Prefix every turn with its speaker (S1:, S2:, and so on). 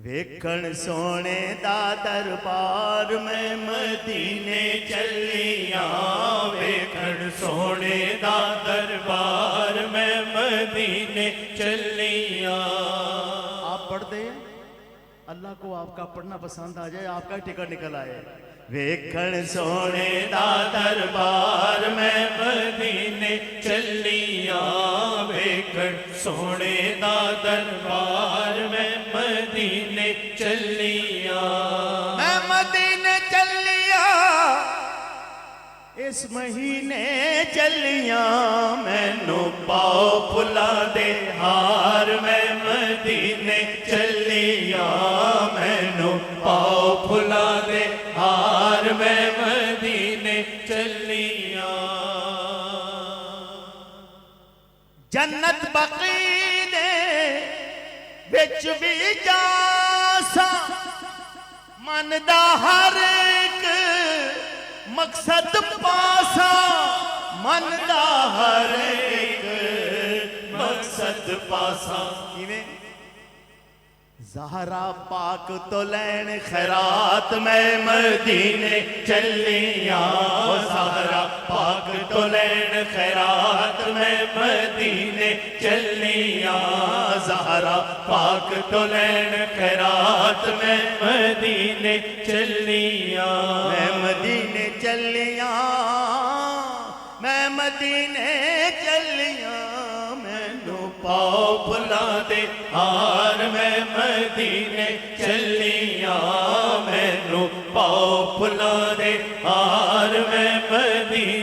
S1: ویکھن سونے دا دربار میں مدینے چلیاں،
S2: ویکھن سونے دا دربار میں مدینے چلیاں۔
S1: آپ پڑھ دیں، اللہ کو آپ کا پڑھنا پسند آ جائے، آپ کا ٹکٹ نکل آئے۔ ویکھن
S2: سونے دا دربار میں مدینے چلیاں، ویکھن سونے دا دربار میں مدینے چلیاں۔
S1: میں مدینے چلیاں، اس مہینے چلیاں،
S2: مینوں پاؤ پھلا دے ہار میں مدینے چلیاں، مینوں پاؤ پھلا دے ہار میں مدینے چلیاں۔
S1: جنت بقی دے وچ بھی جاسا، من دا ہر ایک مقصد پاسا، من دا ہر ایک
S2: مقصد پاسا۔
S1: زہرا پاک تو لین خیرات میں مدینے
S2: چلیاں، زہرا پاک تو لین خیرات میں مدینے چلیاں، زہرا پاک تو لین خیرات میں مدینے چلیاں۔
S1: میں مدینے چلیاں، میں مدینے چلیاں، مینوں
S2: پاؤ پھلا دے ہار میں مدینے چلیاں، مینوں پاؤ پھلا دے ہار میں مدینے